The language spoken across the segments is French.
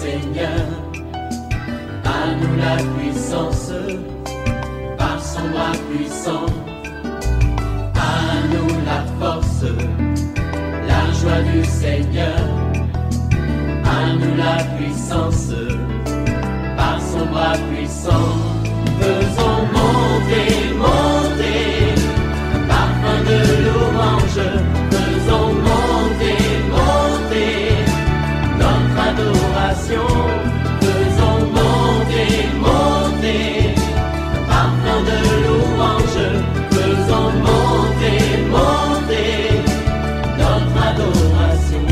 Seigneur. À nous la puissance, par son bras puissant. À nous la force, la joie du Seigneur. À nous la puissance, par son bras puissant. Faisons monter, monter, parfum de louange. Faisons monter, monter, notre adoration. Faisons monter, monter, parfum de louange. Faisons monter, monter, notre adoration.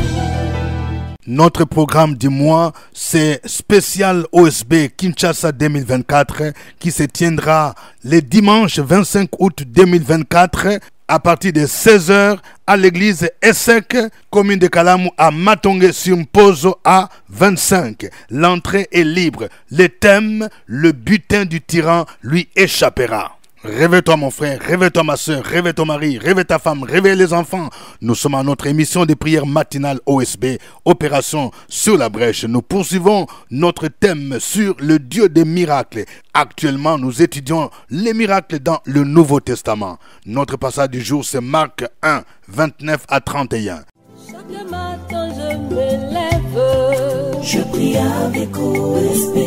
Notre programme du mois, c'est spécial OSB Kinshasa 2024 qui se tiendra le dimanche 25 août 2024 à partir de 16h à l'église Essek, commune de Kalamu à Matonge sur Mpozo à 25. L'entrée est libre. Le thème, le butin du tyran lui échappera. Réveille-toi mon frère, réveille-toi ma soeur, réveille ton mari, réveille ta femme, réveille les enfants. Nous sommes à notre émission de prière matinale OSB, Opération sur la brèche. Nous poursuivons notre thème sur le Dieu des miracles. Actuellement, nous étudions les miracles dans le Nouveau Testament. Notre passage du jour, c'est Marc 1, 29 à 31. Chaque matin je me lève, je prie avec OSB.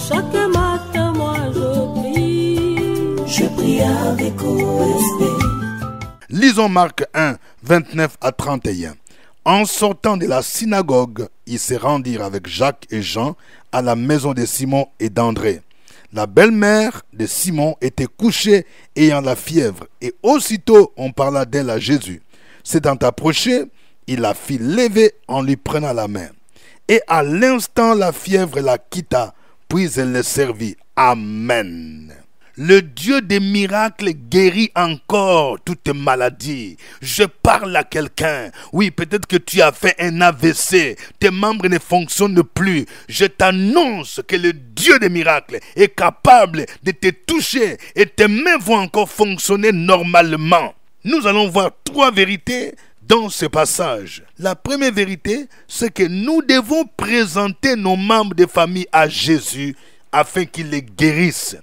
Chaque matin moi je prie avec OSB. Lisons Marc 1, 29 à 31. En sortant de la synagogue, ils se rendirent avec Jacques et Jean à la maison de Simon et d'André. La belle-mère de Simon était couchée ayant la fièvre, et aussitôt on parla d'elle à Jésus. S'étant approché, il la fit lever en lui prenant la main. Et à l'instant la fièvre la quitta, puis elle le servit. Amen. Le Dieu des miracles guérit encore toute maladie. Je parle à quelqu'un. Oui, peut-être que tu as fait un AVC. Tes membres ne fonctionnent plus. Je t'annonce que le Dieu des miracles est capable de te toucher et tes mains vont encore fonctionner normalement. Nous allons voir 3 vérités dans ce passage. La première vérité, c'est que nous devons présenter nos membres de famille à Jésus afin qu'il les guérisse.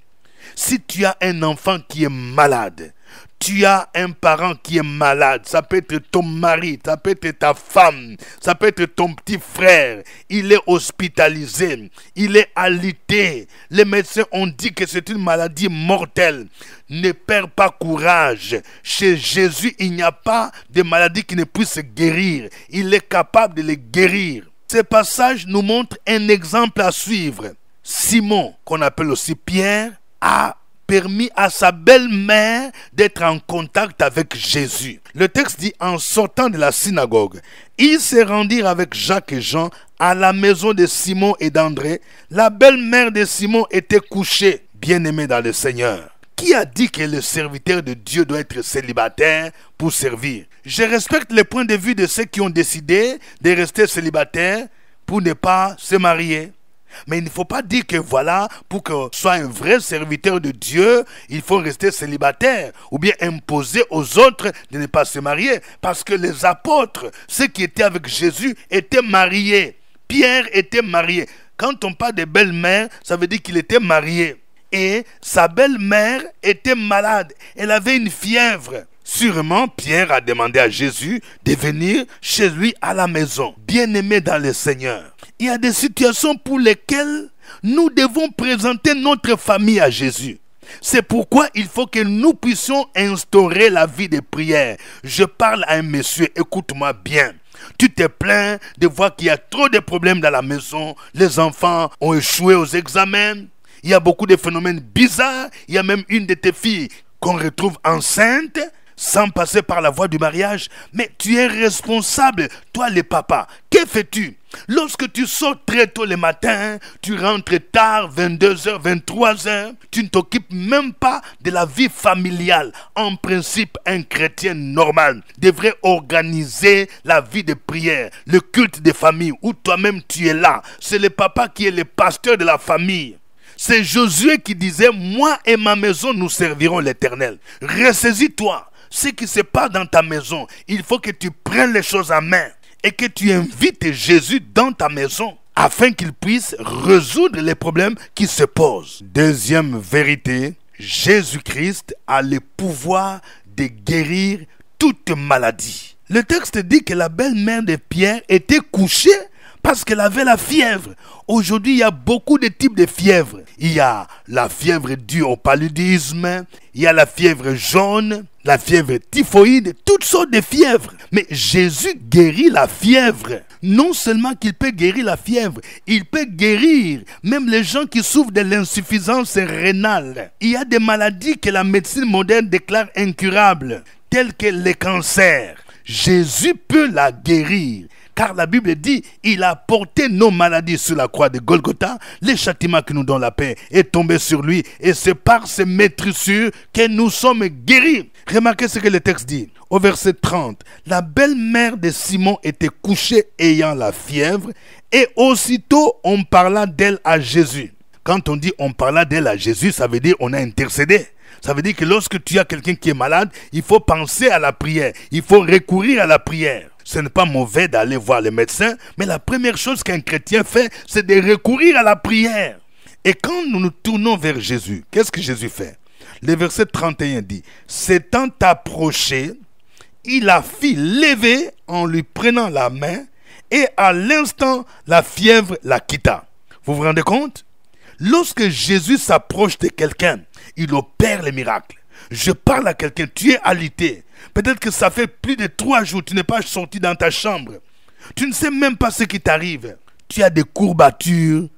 Si tu as un enfant qui est malade, tu as un parent qui est malade, ça peut être ton mari, ça peut être ta femme, ça peut être ton petit frère, il est hospitalisé, il est alité, les médecins ont dit que c'est une maladie mortelle. Ne perds pas courage, chez Jésus il n'y a pas de maladie qui ne puisse guérir, il est capable de les guérir. Ce passage nous montre un exemple à suivre. Simon, qu'on appelle aussi Pierre, a permis à sa belle-mère d'être en contact avec Jésus. Le texte dit, en sortant de la synagogue, ils se rendirent avec Jacques et Jean à la maison de Simon et d'André. La belle-mère de Simon était couchée, bien-aimée dans le Seigneur. Qui a dit que le serviteur de Dieu doit être célibataire pour servir? Je respecte le point de vue de ceux qui ont décidé de rester célibataires pour ne pas se marier. Mais il ne faut pas dire que voilà, pour que soit un vrai serviteur de Dieu, il faut rester célibataire ou bien imposer aux autres de ne pas se marier. Parce que les apôtres, ceux qui étaient avec Jésus, étaient mariés. Pierre était marié. Quand on parle de belle-mère, ça veut dire qu'il était marié. Et sa belle-mère était malade. Elle avait une fièvre. Sûrement, Pierre a demandé à Jésus de venir chez lui à la maison. Bien-aimé dans le Seigneur, il y a des situations pour lesquelles nous devons présenter notre famille à Jésus. C'est pourquoi il faut que nous puissions instaurer la vie de prière. Je parle à un monsieur, écoute-moi bien. Tu te plains de voir qu'il y a trop de problèmes dans la maison. Les enfants ont échoué aux examens. Il y a beaucoup de phénomènes bizarres. Il y a même une de tes filles qu'on retrouve enceinte sans passer par la voie du mariage. Mais tu es responsable, toi le papa. Que fais-tu? Lorsque tu sors très tôt le matin, tu rentres tard, 22h, 23h, tu ne t'occupes même pas de la vie familiale. En principe, un chrétien normal devrait organiser la vie de prière, le culte des familles, où toi-même tu es là. C'est le papa qui est le pasteur de la famille. C'est Josué qui disait, moi et ma maison, nous servirons l'Éternel. Ressaisis-toi. Ce qui se passe dans ta maison, il faut que tu prennes les choses en main et que tu invites Jésus dans ta maison. afin qu'il puisse résoudre les problèmes qui se posent. Deuxième vérité, Jésus-Christ a le pouvoir de guérir toute maladie. Le texte dit que la belle-mère de Pierre était couchée parce qu'elle avait la fièvre. Aujourd'hui, il y a beaucoup de types de fièvres. Il y a la fièvre due au paludisme, il y a la fièvre jaune, la fièvre typhoïde, toutes sortes de fièvres. Mais Jésus guérit la fièvre. Non seulement qu'il peut guérir la fièvre, il peut guérir même les gens qui souffrent de l'insuffisance rénale. Il y a des maladies que la médecine moderne déclare incurables, telles que les cancers. Jésus peut la guérir. Car la Bible dit, il a porté nos maladies sur la croix de Golgotha. Le châtiment qui nous donne la paix est tombé sur lui. Et c'est par ses maîtrissures que nous sommes guéris. Remarquez ce que le texte dit. Au verset 30, la belle-mère de Simon était couchée ayant la fièvre. Et aussitôt, on parla d'elle à Jésus. Quand on dit on parla d'elle à Jésus, ça veut dire on a intercédé. Ça veut dire que lorsque tu as quelqu'un qui est malade, il faut penser à la prière. Il faut recourir à la prière. Ce n'est pas mauvais d'aller voir le médecin, mais la première chose qu'un chrétien fait, c'est de recourir à la prière. Et quand nous nous tournons vers Jésus, qu'est-ce que Jésus fait? Le verset 31 dit, s'étant approché, il la fit lever en lui prenant la main, et à l'instant, la fièvre la quitta. Vous vous rendez compte? Lorsque Jésus s'approche de quelqu'un, il opère les miracles. Je parle à quelqu'un, tu es alité. Peut-être que ça fait plus de 3 jours, tu n'es pas sorti dans ta chambre. Tu ne sais même pas ce qui t'arrive. Tu as des courbatures,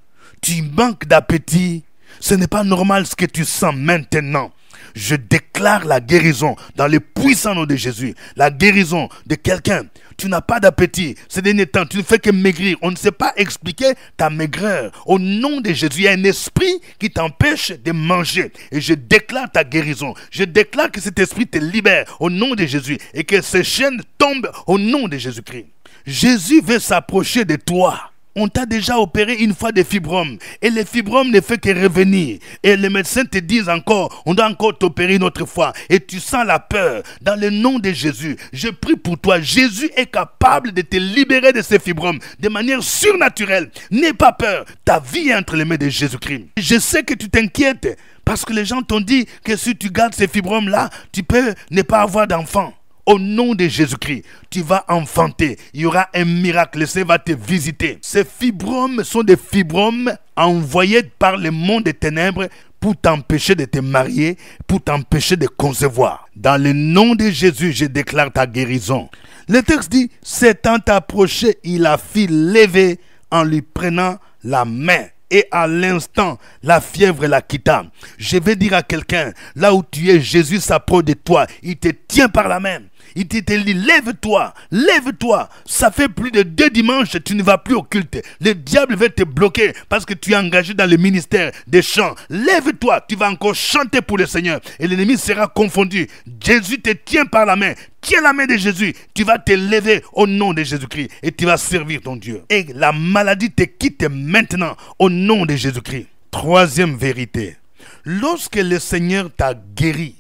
tu manques d'appétit. Ce n'est pas normal ce que tu sens maintenant. Je déclare la guérison dans le puissant nom de Jésus. La guérison de quelqu'un. Tu n'as pas d'appétit. Ces derniers temps, tu ne fais que maigrir. On ne sait pas expliquer ta maigreur. Au nom de Jésus, il y a un esprit qui t'empêche de manger. Et je déclare ta guérison. Je déclare que cet esprit te libère au nom de Jésus. Et que ces chaînes tombent au nom de Jésus-Christ. Jésus veut s'approcher de toi. On t'a déjà opéré une fois des fibromes. Et les fibromes ne font que revenir. Et les médecins te disent encore, on doit encore t'opérer une autre fois. Et tu sens la peur. Dans le nom de Jésus, je prie pour toi. Jésus est capable de te libérer de ces fibromes de manière surnaturelle. N'aie pas peur. Ta vie est entre les mains de Jésus-Christ. Je sais que tu t'inquiètes parce que les gens t'ont dit que si tu gardes ces fibromes-là, tu peux ne pas avoir d'enfant. Au nom de Jésus-Christ, tu vas enfanter. Il y aura un miracle. Le Seigneur va te visiter. Ces fibromes sont des fibromes envoyés par le monde des ténèbres pour t'empêcher de te marier, pour t'empêcher de concevoir. Dans le nom de Jésus, je déclare ta guérison. Le texte dit, s'étant approché, il la fit lever en lui prenant la main. Et à l'instant, la fièvre la quitta. Je vais dire à quelqu'un, là où tu es, Jésus s'approche de toi. Il te tient par la main. Il te dit, lève-toi, lève-toi. Ça fait plus de 2 dimanches, tu ne vas plus au culte. Le diable va te bloquer parce que tu es engagé dans le ministère des chants. Lève-toi, tu vas encore chanter pour le Seigneur. Et l'ennemi sera confondu. Jésus te tient par la main. Tiens la main de Jésus. Tu vas te lever au nom de Jésus-Christ et tu vas servir ton Dieu. Et la maladie te quitte maintenant au nom de Jésus-Christ. Troisième vérité. Lorsque le Seigneur t'a guéri,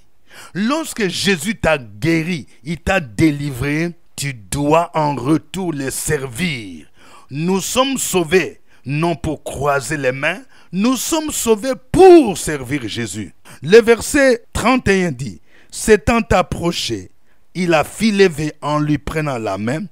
lorsque Jésus t'a guéri, il t'a délivré, tu dois en retour le servir. Nous sommes sauvés, non pour croiser les mains, nous sommes sauvés pour servir Jésus. Le verset 31 dit, s'étant approché, il a fit lever en lui prenant la main,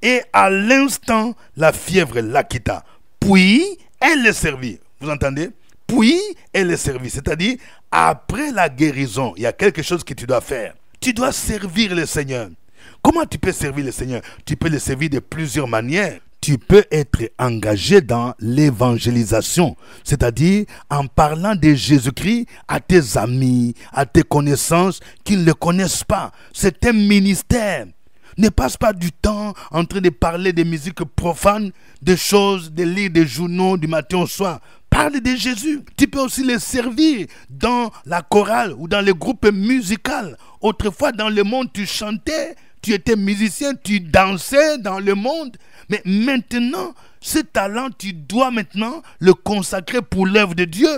et à l'instant, la fièvre la quitta. Puis, elle le servit. Vous entendez? Puis, elle le servit. C'est-à-dire, après la guérison, il y a quelque chose que tu dois faire. Tu dois servir le Seigneur. Comment tu peux servir le Seigneur? Tu peux le servir de plusieurs manières. Tu peux être engagé dans l'évangélisation, c'est-à-dire en parlant de Jésus-Christ à tes amis, à tes connaissances qui ne le connaissent pas. C'est un ministère. Ne passe pas du temps en train de parler de musique profane, de choses, de lire des journaux du matin au soir. Parle de Jésus. Tu peux aussi les servir dans la chorale ou dans le groupe musical. Autrefois, dans le monde, tu chantais, tu étais musicien, tu dansais dans le monde. Mais maintenant, ce talent, tu dois maintenant le consacrer pour l'œuvre de Dieu.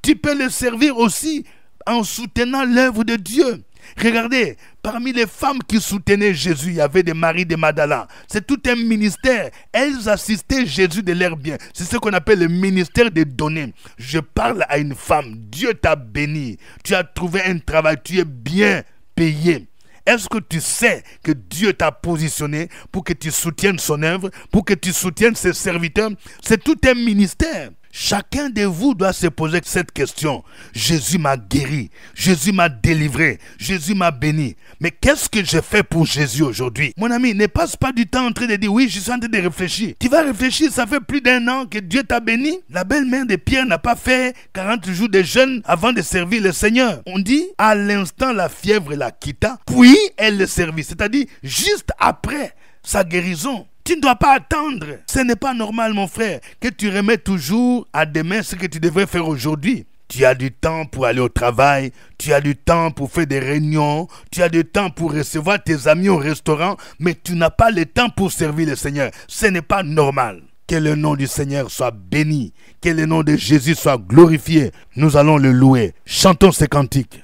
Tu peux le servir aussi en soutenant l'œuvre de Dieu. Regardez, parmi les femmes qui soutenaient Jésus, il y avait des Marie de Magdala. C'est tout un ministère. Elles assistaient Jésus de leur bien. C'est ce qu'on appelle le ministère des données. Je parle à une femme. Dieu t'a béni. Tu as trouvé un travail. Tu es bien payé. Est-ce que tu sais que Dieu t'a positionné pour que tu soutiennes son œuvre, pour que tu soutiennes ses serviteurs? C'est tout un ministère. Chacun de vous doit se poser cette question. Jésus m'a guéri, Jésus m'a délivré, Jésus m'a béni. Mais qu'est-ce que j'ai fait pour Jésus aujourd'hui? Mon ami, ne passe pas du temps en train de dire oui, je suis en train de réfléchir. Tu vas réfléchir, ça fait plus d'1 an que Dieu t'a béni. La belle-mère de Pierre n'a pas fait 40 jours de jeûne avant de servir le Seigneur. On dit, à l'instant la fièvre la quitta, puis elle le servit. C'est-à-dire, juste après sa guérison. Tu ne dois pas attendre. Ce n'est pas normal, mon frère, que tu remets toujours à demain ce que tu devrais faire aujourd'hui. Tu as du temps pour aller au travail, tu as du temps pour faire des réunions, tu as du temps pour recevoir tes amis au restaurant, mais tu n'as pas le temps pour servir le Seigneur. Ce n'est pas normal. Que le nom du Seigneur soit béni, que le nom de Jésus soit glorifié. Nous allons le louer. Chantons ces cantiques.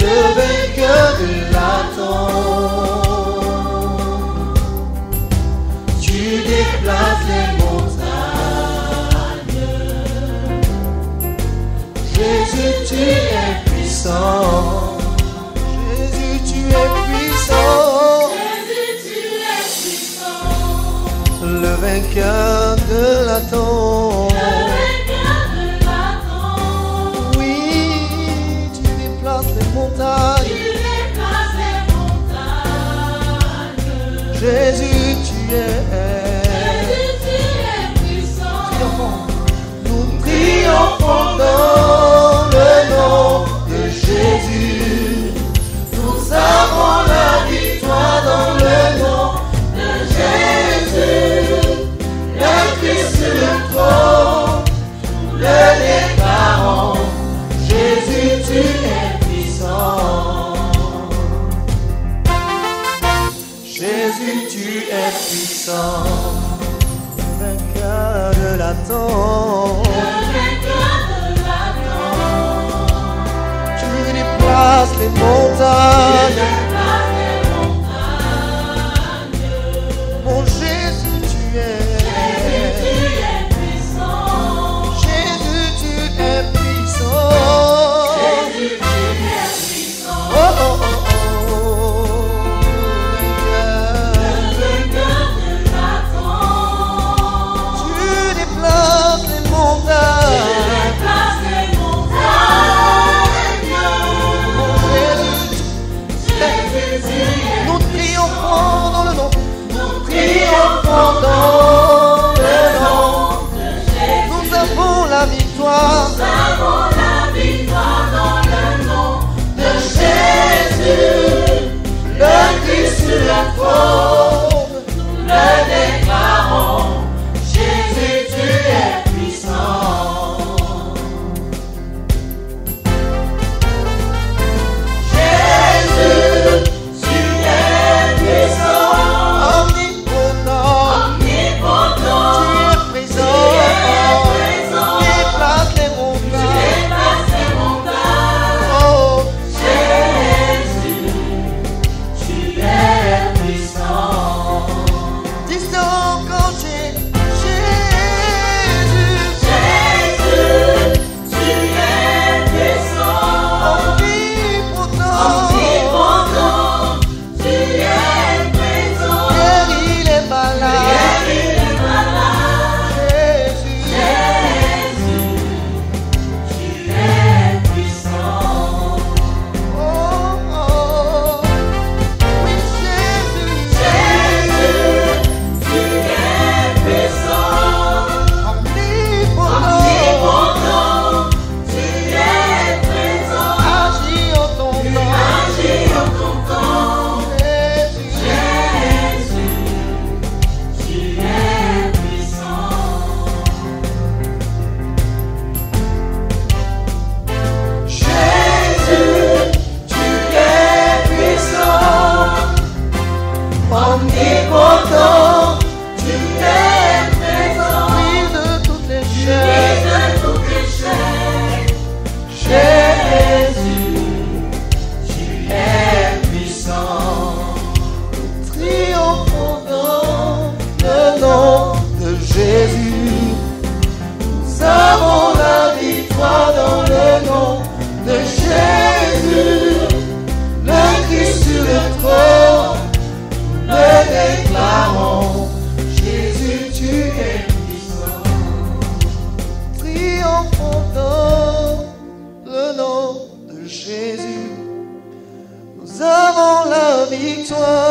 Le vainqueur de Satan, tu déplaces les montagnes. Jésus, tu es puissant. Jésus, tu es puissant. Jésus, tu es puissant. Le vainqueur de Satan. Jésus, tu es puissant. Nous triomphons dans le nom de Jésus. Nous avons la victoire dans le nom de Jésus. Le Christ sur le trône, le déclarant. Jésus, tu es puissant. Jésus, tu es puissant, vainqueur de Satan. Tu déplaces les montagnes. Mon Jésus, tu es puissant. Jésus, tu es puissant. Jésus, tu es puissant. Oh, oh, oh.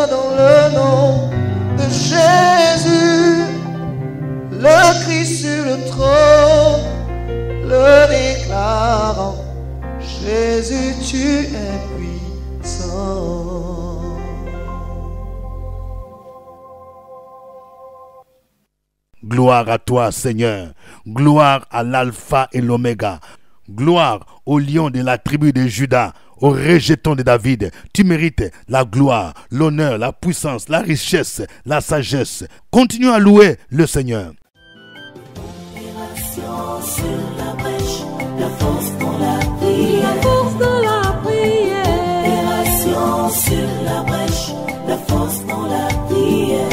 dans le nom de Jésus, le Christ sur le trône, le déclarant, Jésus, tu es puissant. Gloire à toi, Seigneur. Gloire à l'alpha et l'oméga. Gloire au lion de la tribu de Juda, au rejeton de David. Tu mérites la gloire, l'honneur, la puissance, la richesse, la sagesse. Continue à louer le Seigneur. Sur la brèche, la force dans la prière. La force dans la prière. Opération sur la brèche, la force dans la prière.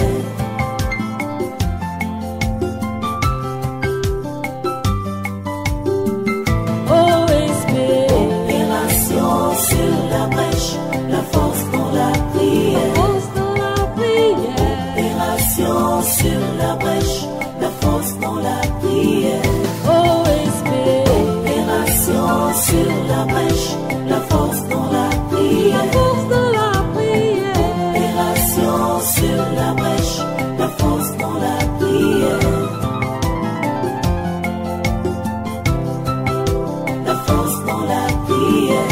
OSB. Opération sur la brèche, la force dans la prière. Force dans la prière. Opération sur la brèche, la force dans la prière. Sur la brèche, la force dans la prière. La force dans la prière. Opération sur la brèche, la force dans la prière. La force dans la prière.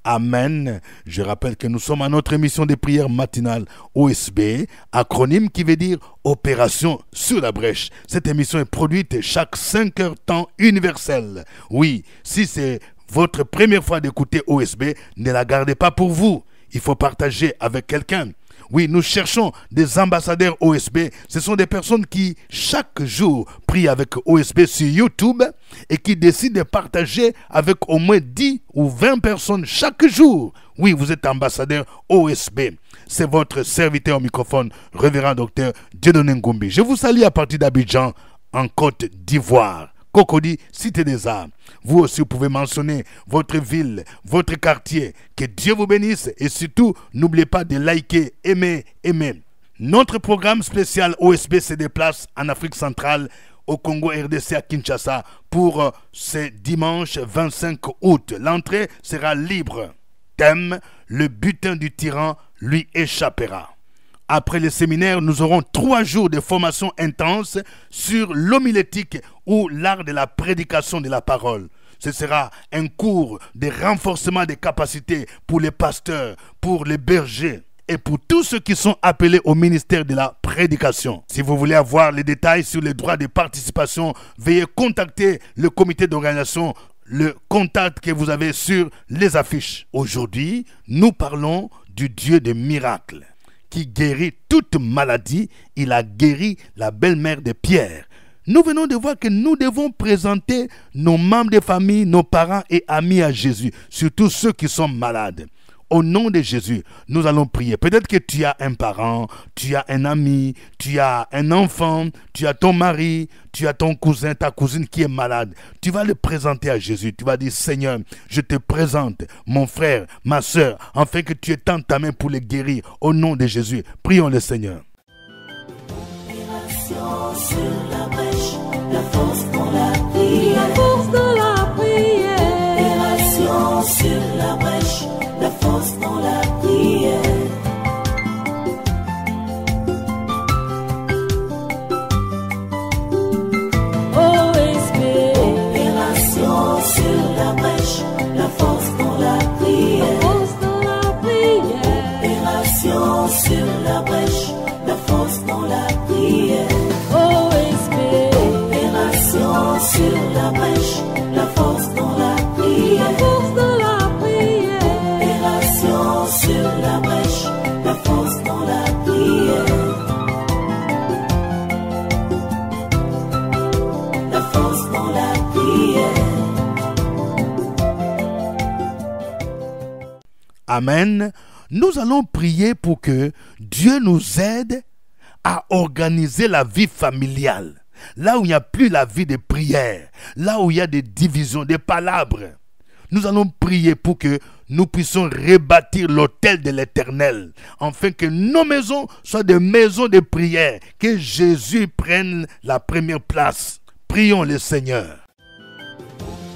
Amen. Je rappelle que nous sommes à notre émission de prière matinale OSB, acronyme qui veut dire Opération sur la brèche. Cette émission est produite chaque 5 heures temps universel. Oui, si c'est votre première fois d'écouter OSB, ne la gardez pas pour vous. Il faut partager avec quelqu'un. Oui, nous cherchons des ambassadeurs OSB. Ce sont des personnes qui, chaque jour, prient avec OSB sur YouTube et qui décident de partager avec au moins 10 ou 20 personnes chaque jour. Oui, vous êtes ambassadeur OSB. C'est votre serviteur au microphone, révérend docteur Dieudonné Ngumbi. Je vous salue à partir d'Abidjan, en Côte d'Ivoire. Cocody, Cité des Arts. Vous aussi, vous pouvez mentionner votre ville, votre quartier. Que Dieu vous bénisse et surtout, n'oubliez pas de liker, aimer. Notre programme spécial OSB se déplace en Afrique centrale, au Congo RDC à Kinshasa pour ce dimanche 25 août. L'entrée sera libre. Thème, le butin du tyran lui échappera. Après le séminaire, nous aurons 3 jours de formation intense sur l'homilétique ou l'art de la prédication de la parole. Ce sera un cours de renforcement des capacités pour les pasteurs, pour les bergers et pour tous ceux qui sont appelés au ministère de la prédication. Si vous voulez avoir les détails sur les droits de participation, veuillez contacter le comité d'organisation, le contact que vous avez sur les affiches. Aujourd'hui, nous parlons du Dieu des miracles, qui guérit toute maladie. Il a guéri la belle-mère de Pierre. Nous venons de voir que nous devons présenter nos membres de famille, nos parents et amis à Jésus, surtout ceux qui sont malades. Au nom de Jésus, nous allons prier. Peut-être que tu as un parent, tu as un ami, tu as un enfant, tu as ton mari, tu as ton cousin, ta cousine qui est malade. Tu vas le présenter à Jésus. Tu vas dire, Seigneur, je te présente mon frère, ma soeur, afin que tu étendes ta main pour le guérir. Au nom de Jésus, prions le Seigneur. Sur la brèche, la force dans la prière. La force dans la prière. Opération sur la brèche, la force dans la prière. OSB. Opération sur la brèche, la force dans la prière. La force dans la prière. Opération sur la brèche, la force dans la prière. Sur la brèche, la force dans la prière. La force dans la prière. Opération sur la brèche, la force dans la prière. La force dans la prière. Amen. Nous allons prier pour que Dieu nous aide à organiser la vie familiale. Là où il n'y a plus la vie de prière, là où il y a des divisions, des palabres, nous allons prier pour que nous puissions rebâtir l'autel de l'Éternel, afin que nos maisons soient des maisons de prière, que Jésus prenne la première place. Prions le Seigneur.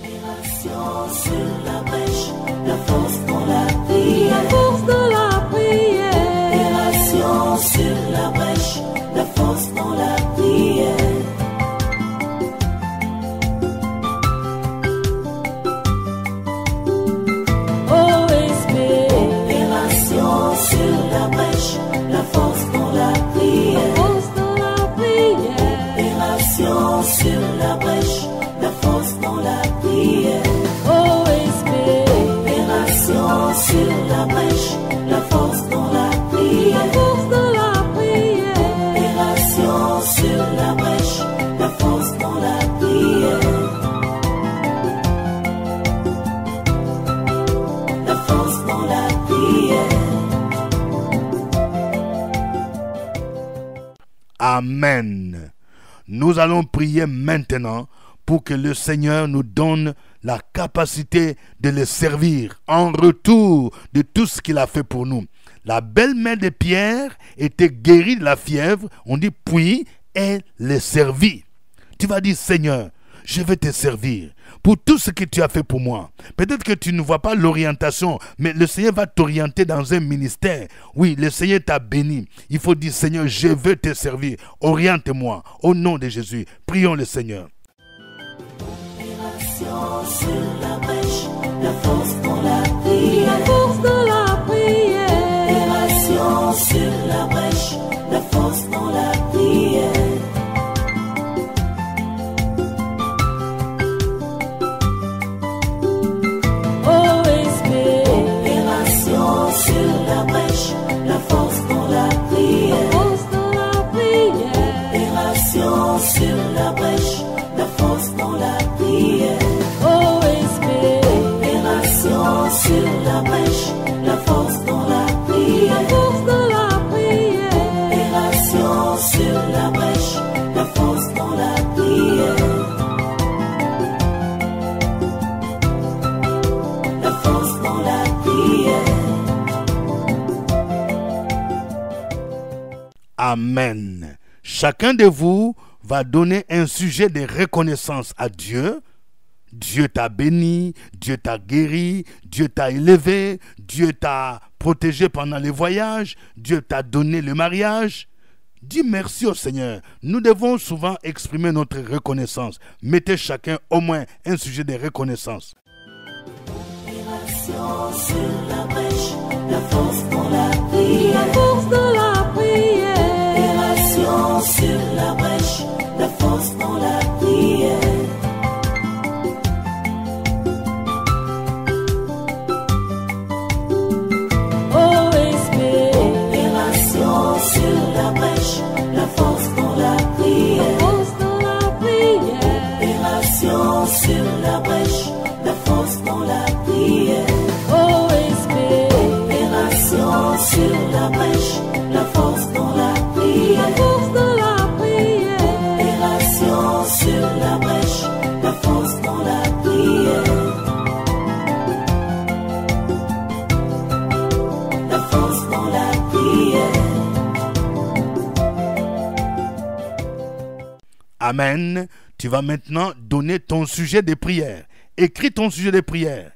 Opération sur la brèche, la force dans la sur la brèche, la force dans la prière. La force dans la prière. Opération sur la brèche, la force dans la prière. La force dans la prière. Amen. Nous allons prier maintenant pour que le Seigneur nous donne la capacité de le servir en retour de tout ce qu'il a fait pour nous. La belle-mère de Pierre était guérie de la fièvre, on dit, puis elle le servit. Tu vas dire, Seigneur, je vais te servir pour tout ce que tu as fait pour moi. Peut-être que tu ne vois pas l'orientation, mais le Seigneur va t'orienter dans un ministère. Oui, le Seigneur t'a béni. Il faut dire, Seigneur, je veux te servir. Oriente-moi. Au nom de Jésus, prions le Seigneur. Opération sur la brèche, la force dans la prière. La force dans la prière. Opération sur la brèche, la force dans la prière. Sur la brèche, la force dans la prière. Opération sur la brèche, la force dans la prière. Opération sur la brèche, la force dans la prière. Opération sur la brèche, la force dans la prière. La force dans la prière. Amen. Chacun de vous va donner un sujet de reconnaissance à Dieu. Dieu t'a béni, Dieu t'a guéri, Dieu t'a élevé, Dieu t'a protégé pendant les voyages, Dieu t'a donné le mariage. Dis merci au Seigneur. Nous devons souvent exprimer notre reconnaissance. Mettez chacun au moins un sujet de reconnaissance. Opération sur la brèche, la force dans la prière. La force dans la prière. Opération sur la brèche, la force dans la prière. Opération sur la brèche, la force dans la prière. Opération sur la brèche, la force dans la prière. Opération sur la brèche, la force dans la prière. Opération sur la brèche, la force dans la prière. La force dans la prière. Amen. Tu vas maintenant donner ton sujet de prière. Écris ton sujet de prière.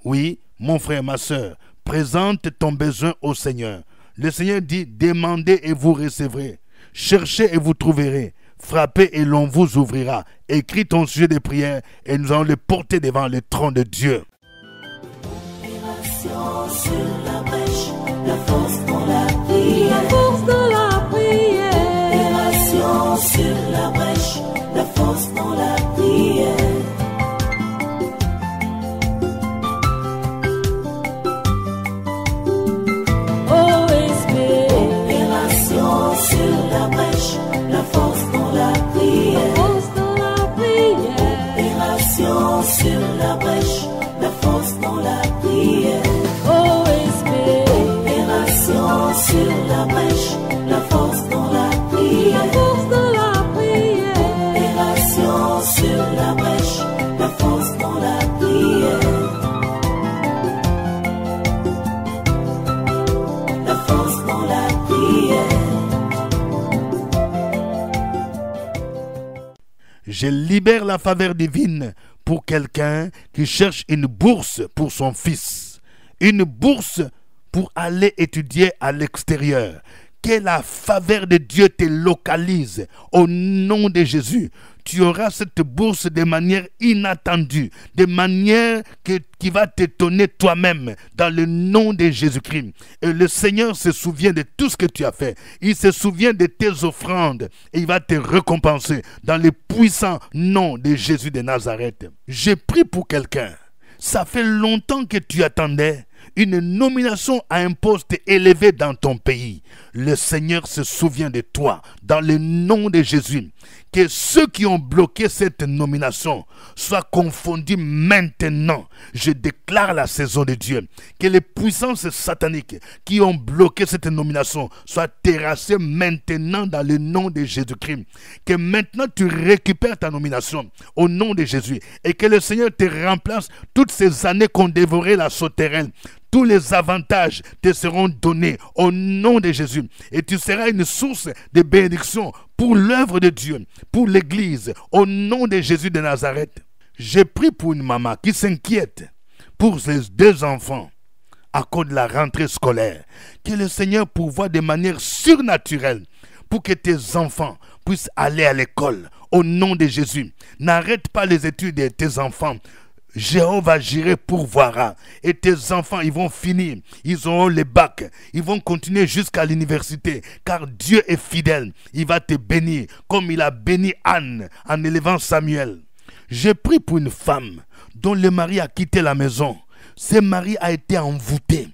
Oui, mon frère, ma soeur, présente ton besoin au Seigneur. Le Seigneur dit, demandez et vous recevrez. Cherchez et vous trouverez. Frappez et l'on vous ouvrira. Écris ton sujet de prière et nous allons le porter devant le trône de Dieu. Opération sur la brèche, la force dans la prière. La force dans la prière. Opération sur la brèche, la force dans la prière. Opération sur la brèche, la force dans la prière. Opération sur la brèche, la force dans la prière. Opération sur la brèche, la force dans la prière. Opération sur la brèche, la force dans la prière. La force dans la prière. Je libère la faveur divine pour quelqu'un qui cherche une bourse pour son fils. Une bourse pour aller étudier à l'extérieur. Que la faveur de Dieu te localise au nom de Jésus. Tu auras cette bourse de manière inattendue, de manière qui va t'étonner toi-même dans le nom de Jésus-Christ. Et le Seigneur se souvient de tout ce que tu as fait. Il se souvient de tes offrandes et il va te récompenser dans le puissant nom de Jésus de Nazareth. Je prie pour quelqu'un. Ça fait longtemps que tu attendais une nomination à un poste élevé dans ton pays, le Seigneur se souvient de toi dans le nom de Jésus. Que ceux qui ont bloqué cette nomination soient confondus maintenant. Je déclare la saison de Dieu. Que les puissances sataniques qui ont bloqué cette nomination soient terrassées maintenant dans le nom de Jésus-Christ. Que maintenant tu récupères ta nomination au nom de Jésus. Et que le Seigneur te remplace toutes ces années qu'ont dévoré la sauterelle. Tous les avantages te seront donnés au nom de Jésus. Et tu seras une source de bénédiction pour l'œuvre de Dieu, pour l'Église, au nom de Jésus de Nazareth. J'ai prié pour une maman qui s'inquiète pour ses 2 enfants à cause de la rentrée scolaire. Que le Seigneur pourvoie de manière surnaturelle pour que tes enfants puissent aller à l'école au nom de Jésus. N'arrête pas les études de tes enfants. Jéhovah Jireh pourvoira. Et tes enfants, ils vont finir. Ils auront les bacs. Ils vont continuer jusqu'à l'université. Car Dieu est fidèle. Il va te bénir comme il a béni Anne en élevant Samuel. J'ai prié pour une femme dont le mari a quitté la maison. Ce mari a été envoûté.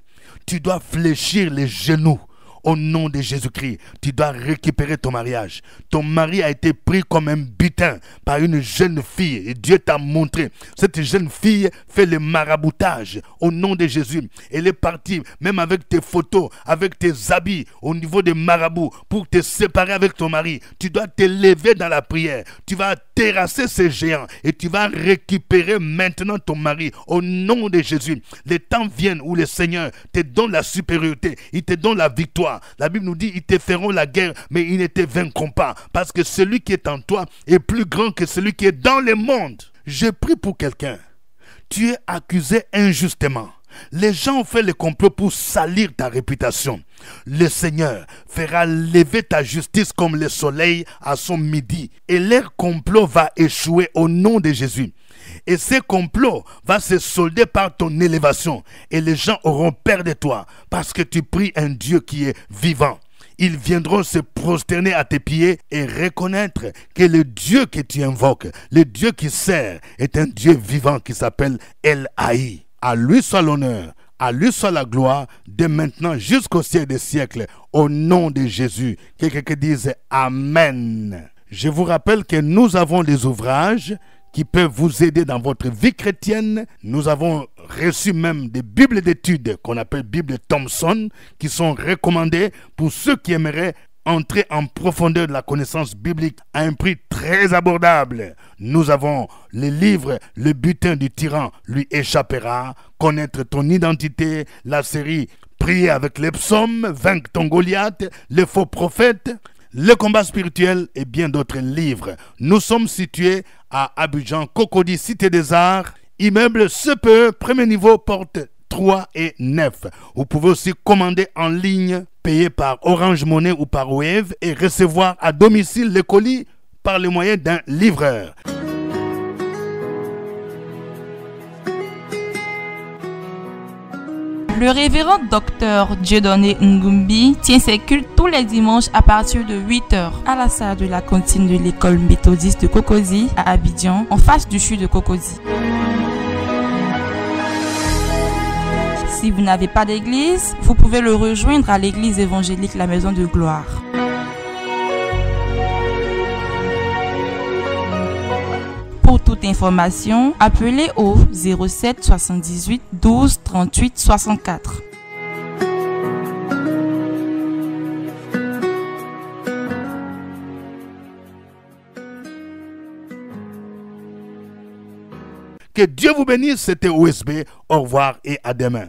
Tu dois fléchir les genoux. Au nom de Jésus-Christ, tu dois récupérer ton mariage. Ton mari a été pris comme un butin par une jeune fille. Et Dieu t'a montré. Cette jeune fille fait le maraboutage au nom de Jésus. Elle est partie, même avec tes photos, avec tes habits, au niveau des marabouts, pour te séparer avec ton mari. Tu dois te lever dans la prière. Tu vas terrasser ces géants et tu vas récupérer maintenant ton mari au nom de Jésus. Les temps viennent où le Seigneur te donne la supériorité. Il te donne la victoire. La Bible nous dit, ils te feront la guerre, mais ils ne te vaincront pas. Parce que celui qui est en toi est plus grand que celui qui est dans le monde. Je prie pour quelqu'un. Tu es accusé injustement. Les gens ont fait le complot pour salir ta réputation. Le Seigneur fera lever ta justice comme le soleil à son midi. Et leur complot va échouer au nom de Jésus. Et ce complot va se solder par ton élévation. Et les gens auront peur de toi parce que tu pries un Dieu qui est vivant. Ils viendront se prosterner à tes pieds et reconnaître que le Dieu que tu invoques, le Dieu qui sert, est un Dieu vivant qui s'appelle El Haï. À lui soit l'honneur, à lui soit la gloire, de maintenant jusqu'au siècle des siècles, au nom de Jésus. Que quelqu'un dise Amen. Je vous rappelle que nous avons des ouvrages qui peuvent vous aider dans votre vie chrétienne. Nous avons reçu même des bibles d'études qu'on appelle Bible Thompson, qui sont recommandées pour ceux qui aimeraient entrer en profondeur de la connaissance biblique à un prix très abordable. Nous avons les livres Le butin du tyran lui échappera, Connaître ton identité, la série Prier avec les psaumes, Vaincre ton Goliath, Les faux prophètes, Le combat spirituel et bien d'autres livres. Nous sommes situés à Abidjan, Cocody, Cité des Arts, immeuble CPE, premier niveau, porte 3 et 9. Vous pouvez aussi commander en ligne, payer par Orange Money ou par Wave et recevoir à domicile le colis par le moyen d'un livreur. Le révérend docteur Dieudonné Ngumbi tient ses cultes tous les dimanches à partir de 8h à la salle de la cantine de l'école méthodiste de Cocody à Abidjan, en face du CHU de Cocody. Si vous n'avez pas d'église, vous pouvez le rejoindre à l'église évangélique La Maison de Gloire. Pour toute information, appelez au 07 78 12 38 64. Que Dieu vous bénisse, c'était OSB. Au revoir et à demain.